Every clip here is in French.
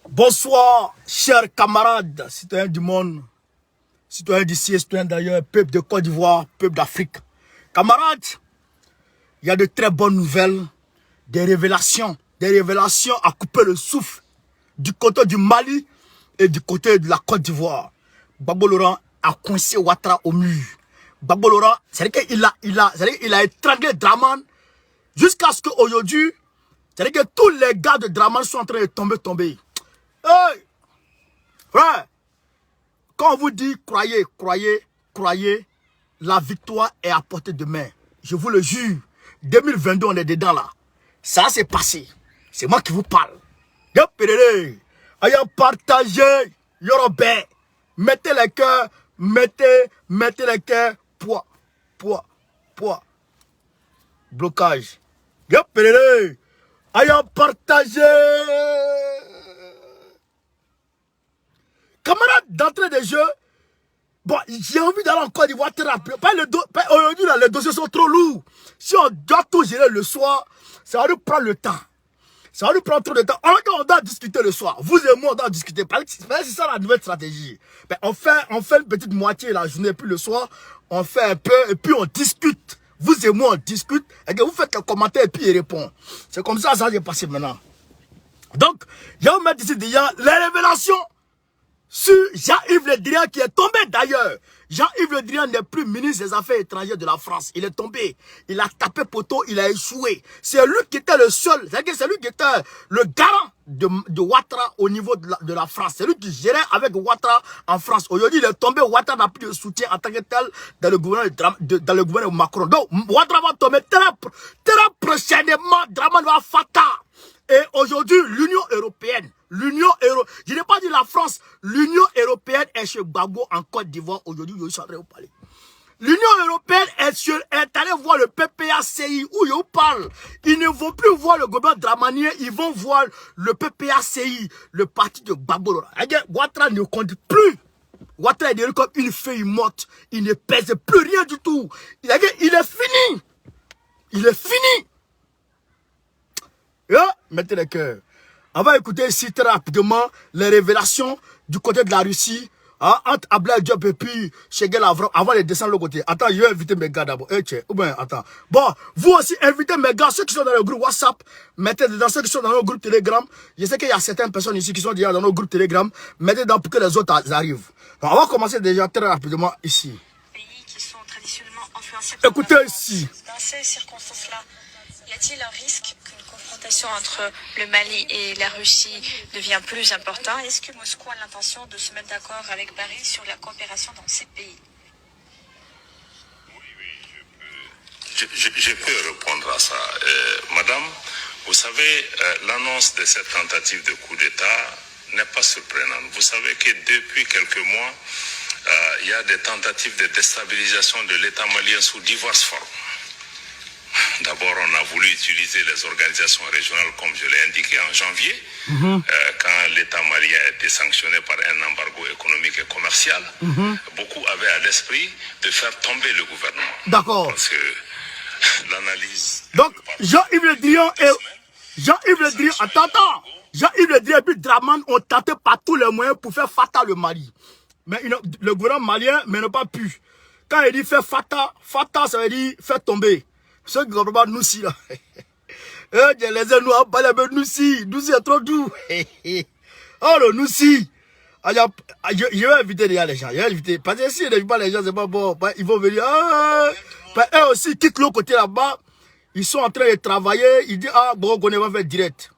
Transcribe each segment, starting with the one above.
Bonsoir, chers camarades, citoyens du monde, citoyens d'ici et citoyens d'ailleurs, peuple de Côte d'Ivoire, peuple d'Afrique. Camarades, il y a de très bonnes nouvelles, des révélations à couper le souffle du côté du Mali et du côté de la Côte d'Ivoire. Gbagbo Laurent a coincé Ouattara au mur. Gbagbo Laurent, c'est-à-dire qu'il a étranglé Draman jusqu'à ce qu'aujourd'hui, c'est-à-dire que tous les gars de Draman sont en train de tomber. Hey! Frère, quand on vous dit croyez, la victoire est à portée de main. Je vous le jure, 2022, on est dedans là. Ça s'est passé. C'est moi qui vous parle. Ayant partagé, Yorobé, mettez les cœurs, mettez les cœurs, poids. Blocage. Ayant partagé. Camarades d'entrée de jeu, bon, j'ai envie d'aller en Côte d'Ivoire très rapide. Aujourd'hui, les dossiers sont trop lourds. Si on doit tout gérer le soir, ça va nous prendre le temps. Ça va nous prendre trop de temps. On doit discuter le soir. Vous et moi, on doit discuter. C'est ça la nouvelle stratégie. Ben, on fait une petite moitié la journée, puis le soir, on fait un peu, et puis on discute. Vous et moi, on discute. Et que vous faites le commentaire, et puis il répond. C'est comme ça va se passer maintenant. Donc, je vais vous mettre ici déjà les révélations sur Jean-Yves Le Drian qui est tombé d'ailleurs. Jean-Yves Le Drian n'est plus ministre des Affaires étrangères de la France. Il est tombé. Il a tapé poteau, il a échoué. C'est lui qui était le seul, c'est lui qui était le garant de Ouattara au niveau de la France. C'est lui qui gérait avec Ouattara en France. Aujourd'hui, il est tombé. Ouattara n'a plus de soutien en tant que tel dans le gouvernement Macron. Donc, Ouattara va tomber très prochainement. Draman va fata. Et aujourd'hui, l'Union européenne, je n'ai pas dit la France, l'Union européenne est chez Gbagbo en Côte d'Ivoire. Aujourd'hui, je suis en train de vous parler. L'Union européenne est allée voir le PPACI où je vous parle. Ils ne vont plus voir le gouvernement dramanien, ils vont voir le PPACI, le parti de Gbagbo. Ouattara ne compte plus. Ouattara est devenu comme une feuille morte. Il ne pèse plus rien du tout. Il est fini. Il est fini. Mettez les cœurs. On va écouter ici très rapidement les révélations du côté de la Russie. Entre Ablaye Diop et puis Cheikh Lavrov avant de descendre de l'autre côté. Attends, je vais inviter mes gars d'abord. Attends. Bon, vous aussi invitez mes gars, ceux qui sont dans le groupe WhatsApp, mettez dedans ceux qui sont dans le groupe Telegram. Je sais qu'il y a certaines personnes ici qui sont déjà dans nos groupes Telegram. Mettez dedans pour que les autres arrivent. Donc, on va commencer déjà très rapidement ici. Pays qui sont traditionnellement influencés par Écoutez ici. Dans ces circonstances-là, y a-t-il un risque qu'une confrontation entre le Mali et la Russie devient plus importante? Est-ce que Moscou a l'intention de se mettre d'accord avec Paris sur la coopération dans ces pays? Je peux répondre à ça. Madame, vous savez, l'annonce de cette tentative de coup d'État n'est pas surprenante. Vous savez que depuis quelques mois, il y a des tentatives de déstabilisation de l'État malien sous diverses formes. D'abord, on a voulu utiliser les organisations régionales, comme je l'ai indiqué en janvier, quand l'État malien a été sanctionné par un embargo économique et commercial. Beaucoup avaient à l'esprit de faire tomber le gouvernement. D'accord. Parce que l'analyse... Donc, Jean-Yves Le Drian attends. Jean-Yves Le Drian et puis Draman ont tenté par tous les moyens pour faire fata le Mali. Mais le gouvernement malien n'a pas pu. Quand il dit faire fata, ça veut dire faire tomber. Ceux qui ne comprennent pas Noussi là. Les noirs, Noussi est trop doux. Oh le Noussi. Je vais inviter les gens. Parce que si je n'invite pas les gens, c'est pas bon. Ils vont venir. Eux aussi quittent l'autre côté là-bas. Ils sont en train de travailler. Ils disent, bon, on va faire direct.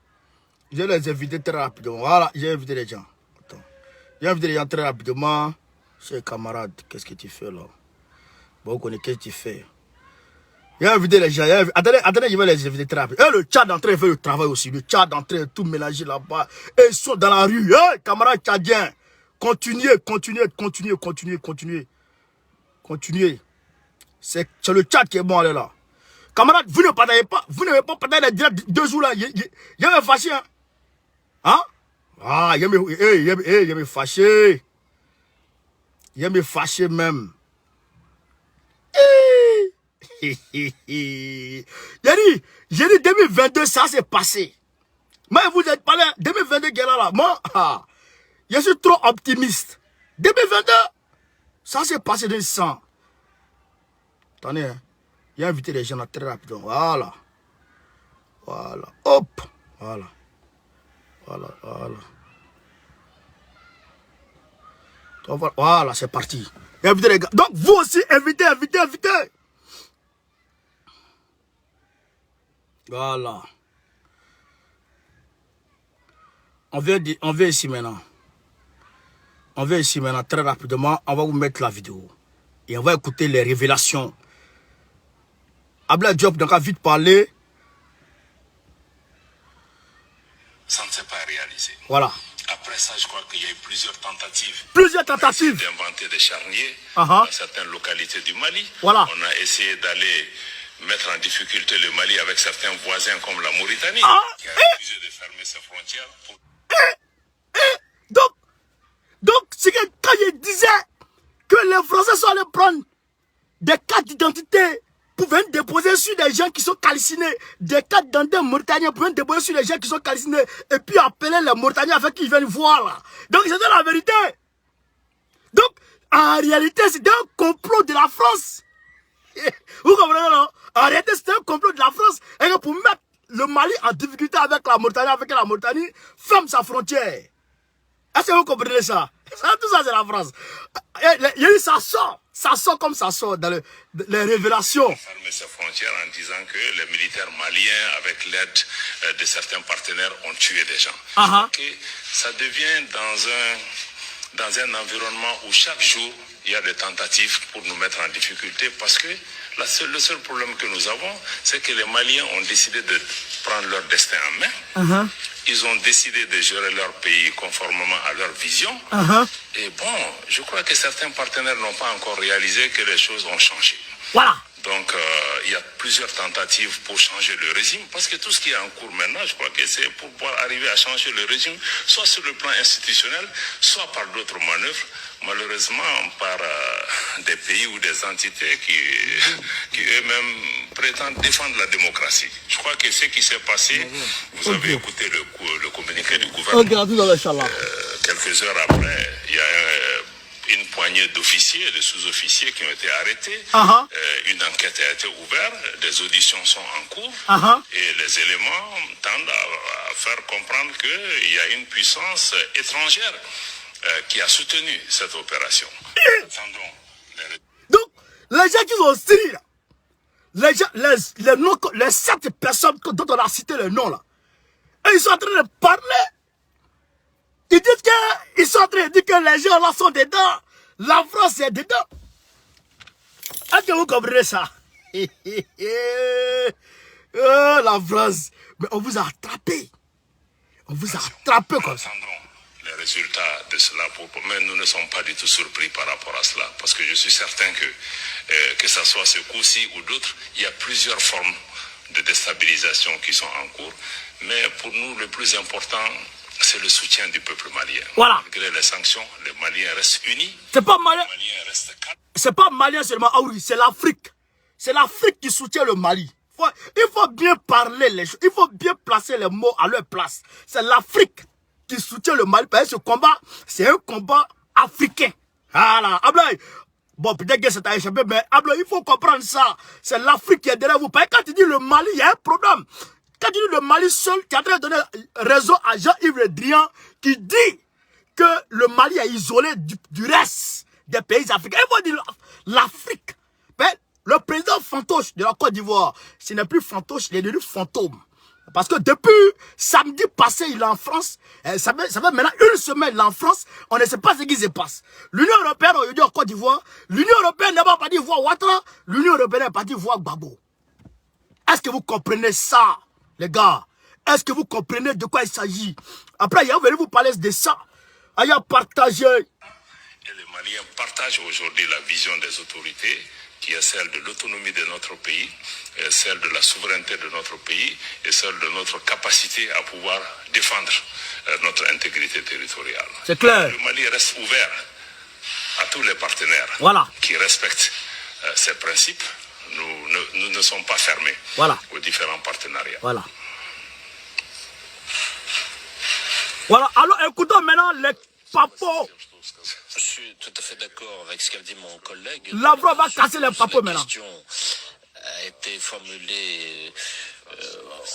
Je vais les inviter très rapidement. Voilà, j'ai invité les gens. Attends. J'ai invité les gens très rapidement. Chers camarades, qu'est-ce que tu fais là? Bon, qu'est-ce que tu fais? J'ai invité les gens. Attendez, je vais les inviter très rapidement. Le Tchad d'entrée fait le travail aussi. Le Tchad d'entrée, tout mélangé là-bas. Et ils sont dans la rue. Camarades tchadiens. Continuez. C'est le Tchad qui est bon, allez là. Camarades, vous ne partagez pas. Vous n'avez pas partagé les 2 jours là. Il y a fâché. Il y a me fâché. Il y a me fâché même. J'ai dit 2022, ça s'est passé. Mais vous êtes pas là. 2022 guerre là, moi, je suis trop optimiste. 2022, ça s'est passé d'un sang. Attendez, hein. Il a invité les gens là très rapidement. Voilà. Voilà. Hop. Voilà. Voilà. Voilà. Voilà, c'est parti. Invitez les gars. Donc, vous aussi, invitez. Voilà. On vient ici maintenant. On vient ici maintenant très rapidement. On va vous mettre la vidéo. Et on va écouter les révélations. Ablaye Diop donc a vite parlé. Ça ne s'est pas réalisé. Voilà. Après ça, je crois qu'il y a eu plusieurs tentatives. D'inventer des charniers dans certaines localités du Mali. Voilà. On a essayé d'aller mettre en difficulté le Mali avec certains voisins comme la Mauritanie, qui a refusé de fermer ses frontières. Donc, c'est que quand je disais que les Français sont allés prendre des cartes d'identité pour venir déposer sur des gens qui sont calcinés, des cartes d'identité mauritaniens pour venir déposer sur des gens qui sont calcinés, et puis appeler les Mauritaniens avec qui ils viennent voir là. Donc, c'était la vérité. Donc, en réalité, c'était un complot de la France. Vous comprenez, non? En réalité, c'était un complot de la France. Et pour mettre le Mali en difficulté avec la Mauritanie, ferme sa frontière. Est-ce que vous comprenez ça? Tout ça, c'est la France. Ça sort comme ça sort dans les révélations. Fermer ses frontières en disant que les militaires maliens, avec l'aide de certains partenaires, ont tué des gens. Ça devient dans un environnement où chaque jour, il y a des tentatives pour nous mettre en difficulté parce que le seul problème que nous avons, c'est que les Maliens ont décidé de prendre leur destin en main. Ils ont décidé de gérer leur pays conformément à leur vision. Et bon, je crois que certains partenaires n'ont pas encore réalisé que les choses ont changé. Voilà. Donc, il y a plusieurs tentatives pour changer le régime, parce que tout ce qui est en cours maintenant, je crois que c'est pour pouvoir arriver à changer le régime, soit sur le plan institutionnel, soit par d'autres manœuvres, malheureusement par des pays ou des entités qui eux-mêmes prétendent défendre la démocratie. Je crois que ce qui s'est passé, vous avez écouté le communiqué du gouvernement. Quelques heures après, il y a une poignée d'officiers et de sous-officiers qui ont été arrêtés. Une enquête a été ouverte, des auditions sont en cours et les éléments tendent à faire comprendre qu'il y a une puissance étrangère qui a soutenu cette opération. Donc, les gens qui sont stylés, les 7 personnes dont on a cité le nom là, et ils sont en train de parler. Ils sont en train de dire que les gens là sont dedans. La France est dedans. Est-ce que vous comprenez ça? Oh, la France. Mais on vous a attrapé. On vous a attrapé comme ça. Les résultats de cela, mais nous ne sommes pas du tout surpris par rapport à cela. Parce que je suis certain que ce soit ce coup-ci ou d'autres, il y a plusieurs formes de déstabilisation qui sont en cours. Mais pour nous, le plus important, c'est le soutien du peuple malien. Voilà. Malgré les sanctions, les Maliens restent unis. C'est pas malien. Les Maliens restent calmes. C'est pas malien seulement, ah oui, c'est l'Afrique. C'est l'Afrique qui soutient le Mali. Il faut bien parler les choses. Il faut bien placer les mots à leur place. C'est l'Afrique qui soutient le Mali. Parce que ce combat, c'est un combat africain. Voilà. Ablaye. Bon, peut-être que ça t'a échappé, mais Ablaye, il faut comprendre ça. C'est l'Afrique qui est derrière vous. Parce que quand tu dis le Mali, il y a un problème. Quand tu dis le Mali seul, tu es en train de donner raison à Jean-Yves Le Drian qui dit que le Mali est isolé du reste des pays africains. Il faut dire l'Afrique. Le président fantoche de la Côte d'Ivoire, ce n'est plus fantoche, il est devenu fantôme. Parce que depuis samedi passé, il est en France. Ça fait maintenant une semaine, il est en France. On ne sait pas ce qui se passe. L'Union européenne, aujourd'hui en Côte d'Ivoire, l'Union européenne n'est pas partie voir Ouattara, l'Union européenne est partie voir Gbagbo. Est-ce que vous comprenez ça, les gars? Est-ce que vous comprenez de quoi il s'agit? Après, il y a venu vous parler de ça. Il y a partagé. Et les Maliens partagent aujourd'hui la vision des autorités, qui est celle de l'autonomie de notre pays, celle de la souveraineté de notre pays et celle de notre capacité à pouvoir défendre notre intégrité territoriale. C'est clair. Le Mali reste ouvert à tous les partenaires qui respectent ces principes. Nous ne sommes pas fermés aux différents partenariats. Voilà. Voilà, alors écoutons maintenant les papos. Je suis tout à fait d'accord avec ce qu'a dit mon collègue. Lavrov va casser les papos maintenant. La question a été formulée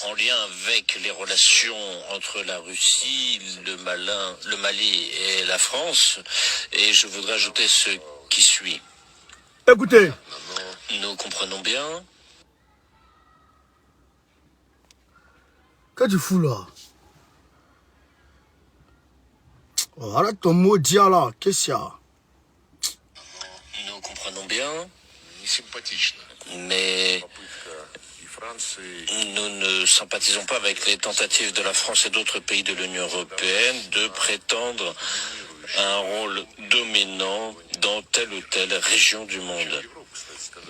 en lien avec les relations entre la Russie, le Mali et la France. Et je voudrais ajouter ce qui suit. Écoutez. Nous comprenons bien. Qu'est-ce que tu fous là? Oh, arrête ton maudit là, qu'est-ce qu'il y a? Nous comprenons bien, mais nous ne sympathisons pas avec les tentatives de la France et d'autres pays de l'Union européenne de prétendre un rôle dominant dans telle ou telle région du monde,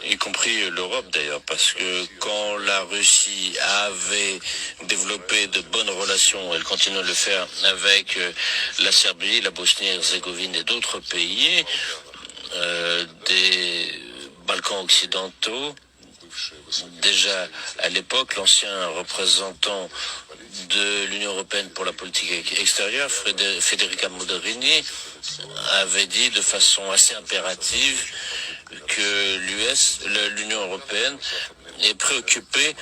y compris l'Europe d'ailleurs, parce que quand la Russie avait développé de bonnes relations, elle continue de le faire avec la Serbie, la Bosnie-Herzégovine et d'autres pays des Balkans occidentaux. Déjà à l'époque, l'ancien représentant de l'Union européenne pour la politique extérieure, Federica Mogherini, avait dit de façon assez impérative que l'Union européenne est préoccupée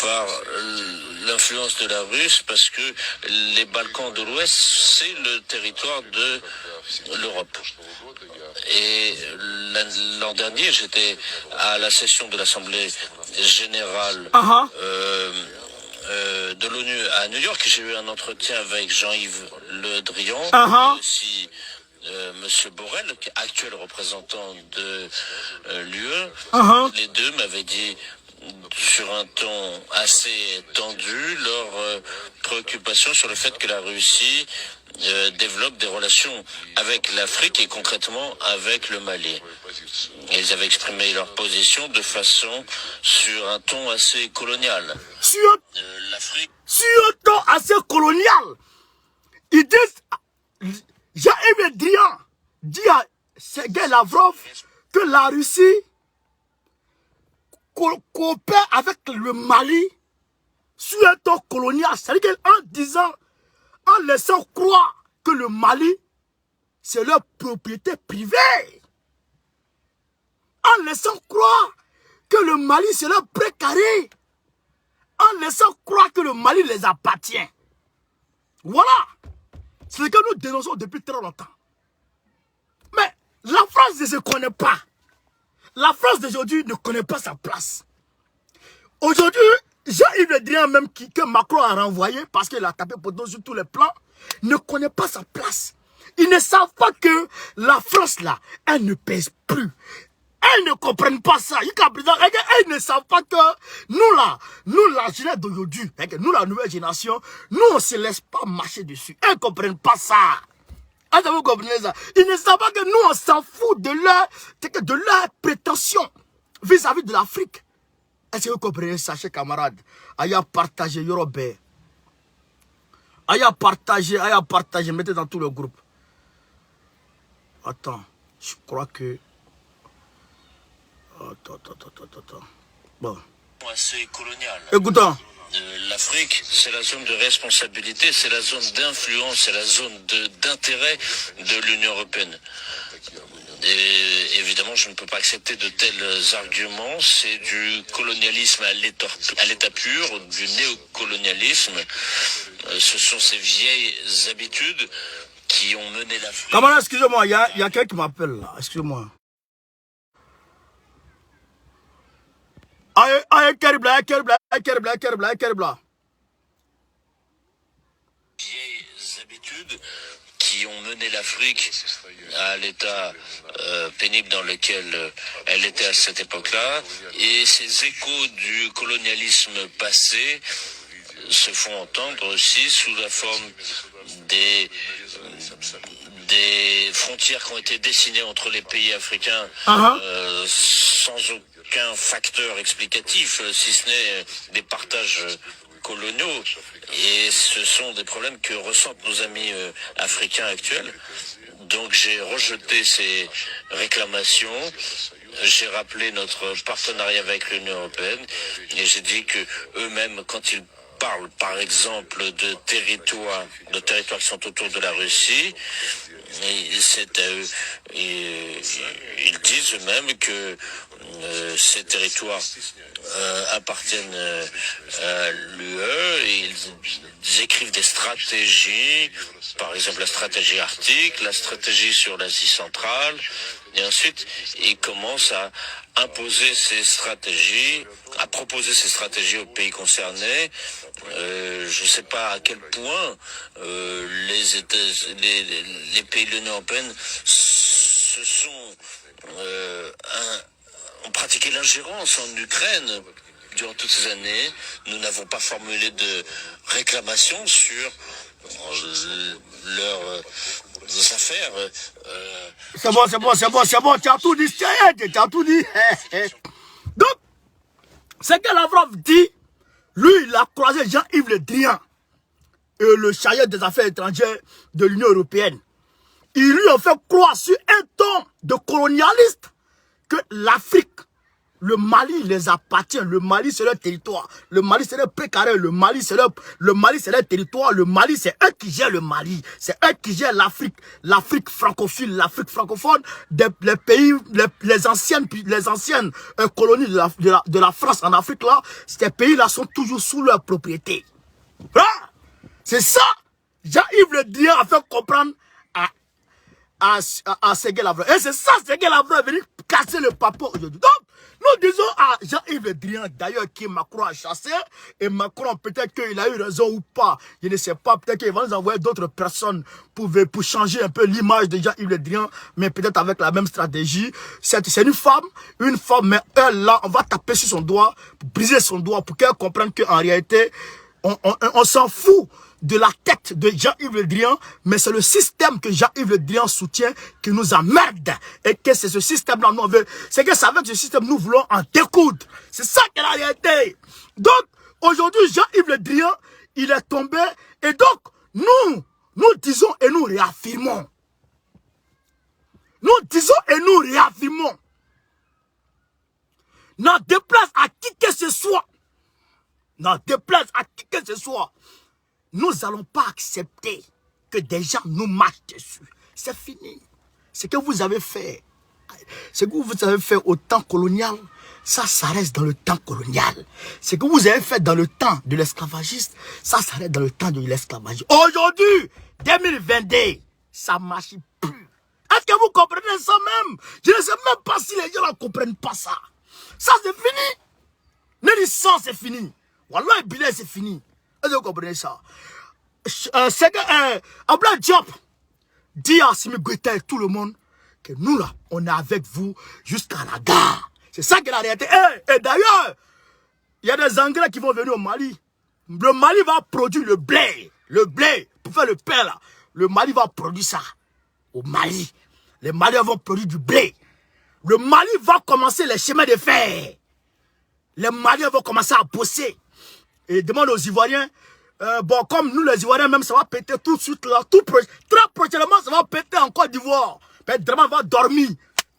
par l'influence de la Russie parce que les Balkans de l'Ouest, c'est le territoire de l'Europe. Et l'an dernier, j'étais à la session de l'Assemblée générale de l'ONU à New York. J'ai eu un entretien avec Jean-Yves Le Drian, et aussi Monsieur Borrell, actuel représentant de l'UE. Les deux m'avaient dit sur un ton assez tendu leur préoccupation sur le fait que la Russie développe des relations avec l'Afrique et concrètement avec le Mali. Et ils avaient exprimé leur position de façon sur un ton assez colonial. Sur un ton assez colonial, ils disent, Jean-Yves Le Drian dit à Sergei Lavrov que la Russie coopère avec le Mali sur un ton colonial. C'est-à-dire qu'en disant, en laissant croire que le Mali, c'est leur propriété privée. En laissant croire que le Mali, c'est leur précaré. En laissant croire que le Mali les appartient. Voilà. C'est ce que nous dénonçons depuis très longtemps. Mais la France ne se connaît pas. La France d'aujourd'hui ne connaît pas sa place. Aujourd'hui, Jean-Yves Le Drian même que Macron a renvoyé parce qu'il a tapé poteau sur tous les plans, ne connaît pas sa place. Ils ne savent pas que la France là, elle ne pèse plus. Elles ne comprennent pas ça. Elles ne savent pas que nous la jeunesse d'aujourd'hui, nous la nouvelle génération, nous on ne se laisse pas marcher dessus. Elles ne comprennent pas ça. Est-ce que vous comprenez ça? Ils ne savent pas que nous on s'en fout de leur prétention vis-à-vis de l'Afrique. Est-ce que vous comprenez ça, chers camarades? Aya partagé Yorobé. Aya partagé, mettez dans tout le groupe. Attends, je crois que... Attends. Bon. Assez colonial. Écoutons. L'Afrique, c'est la zone de responsabilité, c'est la zone d'influence, c'est la zone d'intérêt de l'Union européenne. Et évidemment, je ne peux pas accepter de tels arguments. C'est du colonialisme à l'état pur, du néocolonialisme. Ce sont ces vieilles habitudes qui ont mené l'Afrique. Camarade, excusez-moi, il y a quelqu'un qui m'appelle là. Excusez-moi. Aïe, Keribla. Vieilles habitudes qui ont mené l'Afrique à l'état pénible dans lequel elle était à cette époque-là. Et ces échos du colonialisme passé se font entendre aussi sous la forme des frontières qui ont été dessinées entre les pays africains sans aucun facteur explicatif, si ce n'est des partages coloniaux. Et ce sont des problèmes que ressentent nos amis africains actuels. Donc j'ai rejeté ces réclamations, j'ai rappelé notre partenariat avec l'Union européenne et j'ai dit que eux-mêmes, quand ils parle par exemple de territoires qui sont autour de la Russie. Et c'est à eux. Ils disent eux-mêmes que ces territoires appartiennent à l'UE et ils écrivent des stratégies, par exemple la stratégie arctique, la stratégie sur l'Asie centrale, et ensuite ils commencent à imposer ces stratégies, à proposer ces stratégies aux pays concernés. Je ne sais pas à quel point les pays de l'Union européenne ont pratiqué l'ingérence en Ukraine durant toutes ces années. Nous n'avons pas formulé de réclamation sur leurs affaires. C'est bon, tu as tout dit, tu as tout dit. Donc, ce que Lavrov dit, lui, il a croisé Jean-Yves Le Drian, le chargé des affaires étrangères de l'Union européenne. Ils lui ont fait croire sur un ton de colonialiste que l'Afrique, le Mali les appartient. Le Mali, c'est leur territoire. Le Mali, c'est leur précaré. Le Mali, c'est leur territoire. Le Mali, c'est eux qui gèrent le Mali. C'est eux qui gèrent l'Afrique. L'Afrique francophile, l'Afrique francophone, les pays, les anciennes colonies de la France en Afrique, là, ces pays-là sont toujours sous leur propriété. Ah, c'est ça. Jean-Yves Le Drian a fait comprendre à Sergueï Lavrov. Et c'est ça, Sergueï Lavrov est venu casser le papo aujourd'hui. Donc, nous disons à Jean-Yves Le Drian, d'ailleurs, qui Macron a chassé, et Macron, peut-être qu'il a eu raison ou pas, je ne sais pas, peut-être qu'il va nous envoyer d'autres personnes pour changer un peu l'image de Jean-Yves Le Drian, mais peut-être avec la même stratégie. C'est une femme, mais elle, là, on va taper sur son doigt, briser son doigt, pour qu'elle comprenne qu'en réalité, on s'en fout de la tête de Jean-Yves Le Drian, mais c'est le système que Jean-Yves Le Drian soutient qui nous emmerde. Et que c'est ce système-là, nous veut. C'est que c'est avec ce système, nous voulons en découdre. C'est ça qui est la réalité. Donc, aujourd'hui, Jean-Yves Le Drian, il est tombé. Et donc, nous disons et nous réaffirmons. Nous disons et nous réaffirmons. N'en déplace à qui que ce soit. N'en déplace à qui que ce soit. Nous n'allons pas accepter que des gens nous marchent dessus. C'est fini. Ce que vous avez fait, ce que vous avez fait au temps colonial, ça reste dans le temps colonial. Ce que vous avez fait dans le temps de l'esclavagiste, ça reste dans le temps de l'esclavagisme. Aujourd'hui, 2022, ça ne marche plus. Est-ce que vous comprenez ça même? Je ne sais même pas si les gens ne comprennent pas ça. Ça, c'est fini. Les licences, c'est fini. Wallah, le bilan, c'est fini. Est-ce que vous comprenez ça? C'est que Abdoulaye Diop dit à Assimi Goïta et tout le monde que nous là, on est avec vous jusqu'à la gare. C'est ça qui est la réalité. Et d'ailleurs, il y a des Anglais qui vont venir au Mali. Le Mali va produire le blé pour faire le pain là. Le Mali va produire ça au Mali. Les Maliens vont produire du blé. Le Mali va commencer les chemins de fer. Les Maliens vont commencer à bosser. Et demande aux Ivoiriens, bon, comme nous les Ivoiriens, même ça va péter tout de suite là, très prochainement, ça va péter en Côte d'Ivoire. Draman va dormir.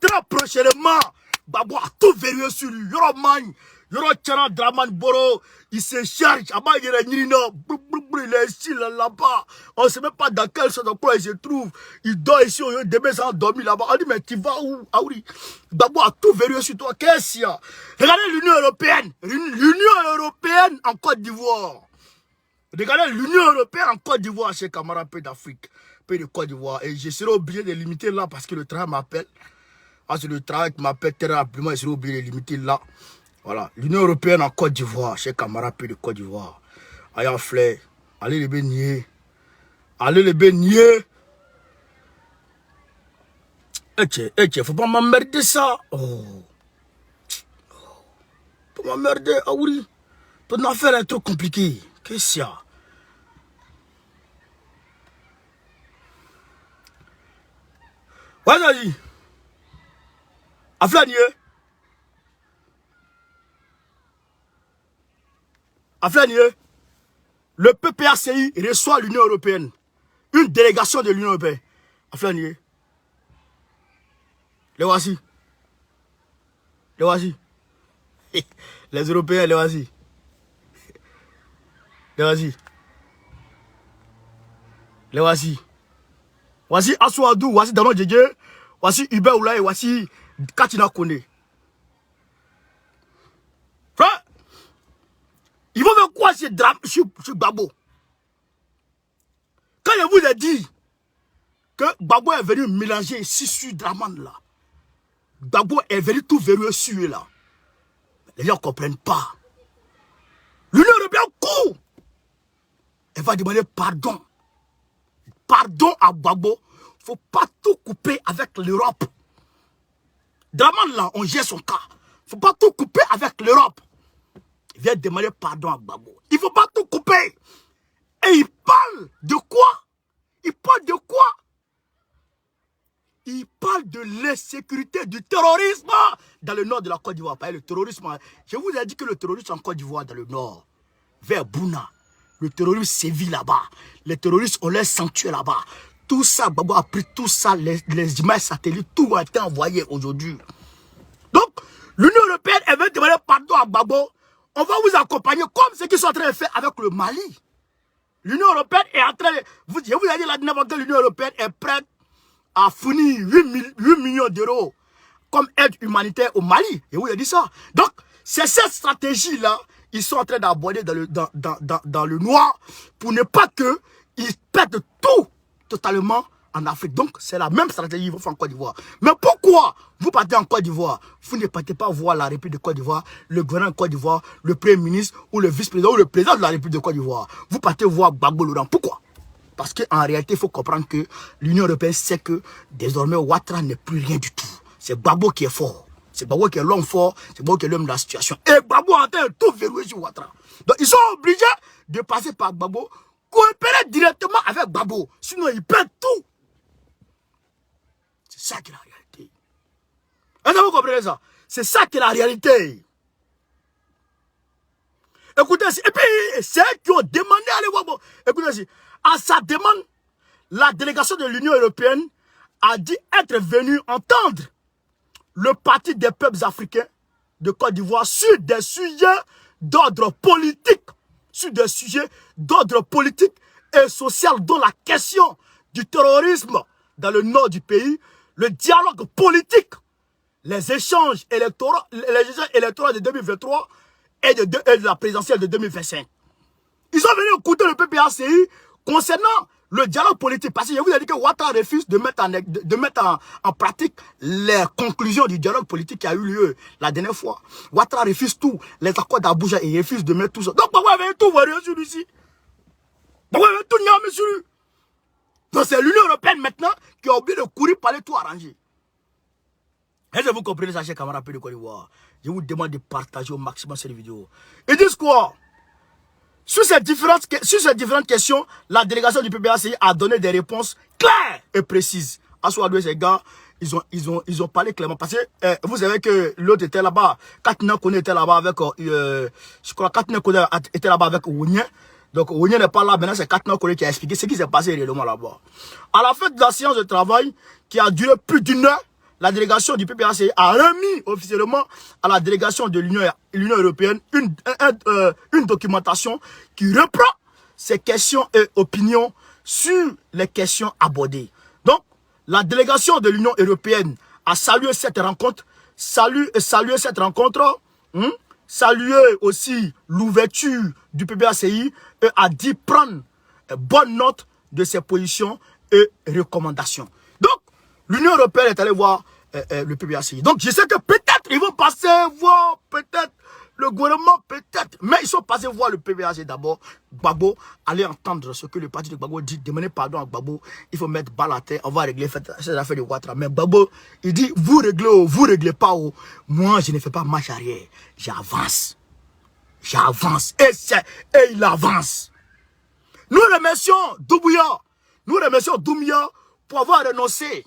Très prochainement, Babo a tout verrouillé sur lui. Yoro man, Yoro Tchana Draman Boro, il se charge. Aba il est ici là-bas. On ne sait même pas dans quel sens il se trouve. Il dort ici, demain ça va dormir là-bas. On dit, mais tu vas où? Ah oui. Babo a tout verrouillé sur toi. Qu'est-ce qu'il y a? Regardez l'Union européenne. L'Union européenne en Côte d'Ivoire. Regardez l'Union européenne en Côte d'Ivoire, chez camarades pays d'Afrique, pays de Côte d'Ivoire. Et je serai obligé de limiter là parce que le travail m'appelle. Parce que le travail m'appelle très rapidement, je serai obligé de limiter là. Voilà. L'Union européenne en Côte d'Ivoire, chez camarades pays de Côte d'Ivoire. Ayant fleur, allez les baigner. Allez les baigner. Faut pas m'emmerder ça. Oh. Faut m'emmerder, ah oui. Ton affaire est trop compliquée. Qu'est-ce qu'il y a? Vas-y. Aflanier. Le PPACI reçoit l'Union européenne. Une délégation de l'Union européenne. Aflanier. Les voici. Les Européens, les voici. Les voici. Les voici. Voici Asouadou, voici Dano Djedje, voici Hubert Oulaye, voici Katina Kone. Frère, ils vont faire quoi ce drame sur Gbagbo? Quand je vous ai dit que Gbagbo est venu mélanger ici sur Draman là, Gbagbo est venu tout verrouiller sur là, les gens ne comprennent pas. L'Union européenne court. Elle va demander pardon. Pardon à Gbagbo. Il ne faut pas tout couper avec l'Europe. Draman là, on gère son cas. Il ne faut pas tout couper avec l'Europe. Il vient demander pardon à Gbagbo. Il ne faut pas tout couper. Et il parle de quoi? Il parle de quoi? Il parle de l'insécurité, du terrorisme dans le nord de la Côte d'Ivoire. Pas le terrorisme. Je vous ai dit que le terrorisme en Côte d'Ivoire, dans le nord, vers Bouna, le terrorisme sévit là-bas. Les terroristes ont leur sanctuaire là-bas. Tout ça, Gbagbo a pris tout ça, les images satellites, tout a été envoyé aujourd'hui. Donc, l'Union européenne, elle veut demander pardon à Gbagbo. On va vous accompagner comme ce qu'ils sont en train de faire avec le Mali. L'Union européenne est en train de... Je vous ai dit la dernière fois que l'Union européenne est prête à fournir 8 millions d'euros comme aide humanitaire au Mali. Et vous avez dit ça. Donc, c'est cette stratégie-là, ils sont en train d'aborder dans le noir pour ne pas qu'ils perdent tout totalement en Afrique. Donc, c'est la même stratégie qu'ils vont faire en Côte d'Ivoire. Mais pourquoi vous partez en Côte d'Ivoire? Vous ne partez pas voir la République de Côte d'Ivoire, le gouvernement de Côte d'Ivoire, le Premier ministre ou le vice-président ou le président de la République de Côte d'Ivoire. Vous partez voir Gbagbo Laurent. Pourquoi? Parce qu'en réalité, il faut comprendre que l'Union européenne sait que désormais Ouattara n'est plus rien du tout. C'est Gbagbo qui est fort. C'est Gbagbo qui est l'homme fort. C'est Gbagbo qui est l'homme de la situation. Et Gbagbo est en train de tout verrouiller sur Ouattara. Donc ils sont obligés de passer par Gbagbo, coopérer directement avec Gbagbo. Sinon, ils perdent tout. C'est ça qui est la réalité. Est-ce que vous comprenez ça? C'est ça qui est la réalité. Écoutez, et puis, c'est eux qui ont demandé à aller voir. Écoutez, à sa demande, la délégation de l'Union européenne a dit être venue entendre le Parti des peuples africains de Côte d'Ivoire sur des sujets d'ordre politique. Sur des sujets d'ordre politique et social, dont la question du terrorisme dans le nord du pays, le dialogue politique, les échanges électoraux de 2023 et de la présidentielle de 2025. Ils sont venus écouter le PPACI concernant le dialogue politique. Parce que je vous ai dit que Ouattara refuse de mettre en pratique les conclusions du dialogue politique qui a eu lieu la dernière fois. Ouattara refuse tout. Les accords d'Abuja, il refuse de mettre tout ça. Donc, pourquoi vous avez tout voir sur lui ici? Pourquoi vous avez tout nié sur lui? Donc, c'est l'Union européenne maintenant qui a oublié de courir pour aller tout arranger. Est-ce que vous comprenez ça, chers camarades de Côte d'Ivoire? Je vous demande de partager au maximum cette vidéo. Ils disent quoi? Sur ces différentes questions, la délégation du PPACI a donné des réponses claires et précises. À ce moment-là, ces gars, ils ont parlé clairement. Parce que vous savez que l'autre était là-bas. Katina Kone était là-bas avec... je crois Katina Kone était là-bas avec Ounien. Donc Ounien n'est pas là. Maintenant, c'est Katina Kone qui a expliqué ce qui s'est passé réellement là-bas. À la fin de la séance de travail, qui a duré plus d'1 heure, la délégation du PPACI a remis officiellement à la délégation de l'Union européenne une documentation qui reprend ces questions et opinions sur les questions abordées. Donc, la délégation de l'Union européenne a salué cette rencontre, salué aussi l'ouverture du PPACI et a dit prendre bonne note de ses positions et recommandations. Donc, l'Union européenne est allée voir le PPACI. Donc, je sais que peut-être ils vont passer voir peut-être le gouvernement, peut-être. Mais ils sont passés voir le PPACI d'abord. Gbagbo, aller entendre ce que le parti de Gbagbo dit. Demander pardon à Gbagbo. Il faut mettre balle à terre. On va régler cette affaire de Ouattara. Mais Gbagbo, il dit, vous réglez pas. Moi, je ne fais pas marche arrière. J'avance. J'avance. Et il avance. Nous remercions Doumbouya. Nous remercions Doumbouya pour avoir renoncé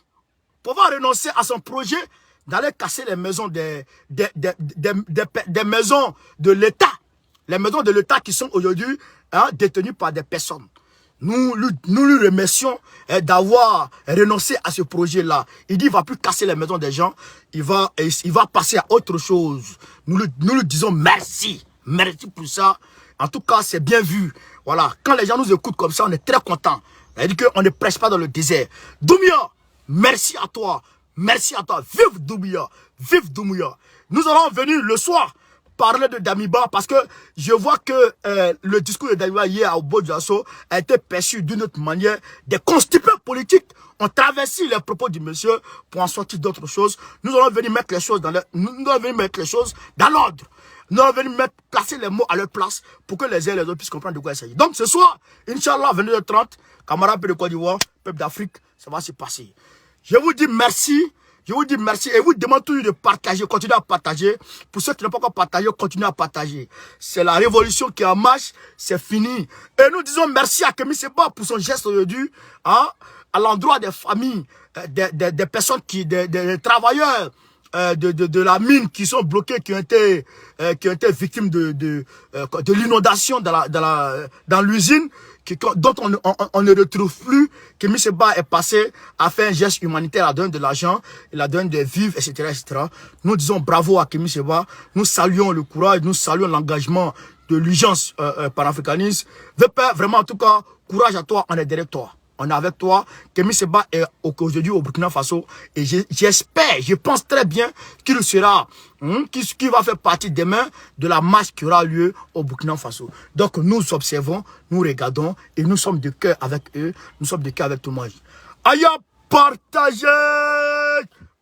à son projet d'aller casser les maisons des maisons de l'État. Les maisons de l'État qui sont aujourd'hui détenues par des personnes. Nous lui remercions d'avoir renoncé à ce projet-là. Il dit qu'il ne va plus casser les maisons des gens. Il va passer à autre chose. Nous lui disons merci. Merci pour ça. En tout cas, c'est bien vu. Voilà, quand les gens nous écoutent comme ça, on est très contents. C'est-à-dire qu'on ne prêche pas dans le désert. Doumbouya, merci à toi. Merci à toi. Vive Doumbouya. Vive Doumbouya. Nous allons venir le soir parler de Damiba parce que je vois que le discours de Damiba hier au Bodjasso a été perçu d'une autre manière. Des constipés politiques ont traversé les propos du monsieur pour en sortir d'autres choses. Nous allons venir mettre les choses dans l'ordre. Nous allons venir placer les mots à leur place pour que les uns et les autres puissent comprendre de quoi il s'agit. Donc ce soir, Inch'Allah, 22h30, camarades de Côte d'Ivoire, peuple d'Afrique, ça va se passer. Je vous dis merci. Je vous dis merci et vous demande toujours de partager, continuez à partager. Pour ceux qui n'ont pas encore partagé, continuez à partager. C'est la révolution qui est en marche, c'est fini. Et nous disons merci à Kémy Séba pour son geste aujourd'hui, hein, à l'endroit des familles, des personnes des travailleurs de la mine qui sont bloqués, qui ont été victimes de l'inondation dans l'usine, dont on ne retrouve plus. Kémy Séba est passé à faire un geste humanitaire, à donner de l'argent, il a donné des vivres, etc., etc. Nous disons bravo à Kémy Séba, nous saluons le courage, nous saluons l'engagement de l'urgence panafricaniste. Vraiment, en tout cas, courage à toi, on est derrière toi. On est avec toi. Kémy Séba est aujourd'hui au Burkina Faso. Et j'espère, je pense très bien qu'il sera, qu'il va faire partie demain de la marche qui aura lieu au Burkina Faso. Donc nous observons, nous regardons et nous sommes de cœur avec eux. Nous sommes de cœur avec tout le monde. Aïe, partagez!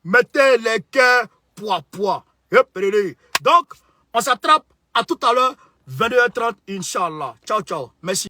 Mettez les cœurs poids. Donc, on s'attrape à tout à l'heure, 22h30, Inch'Allah. Ciao, ciao. Merci.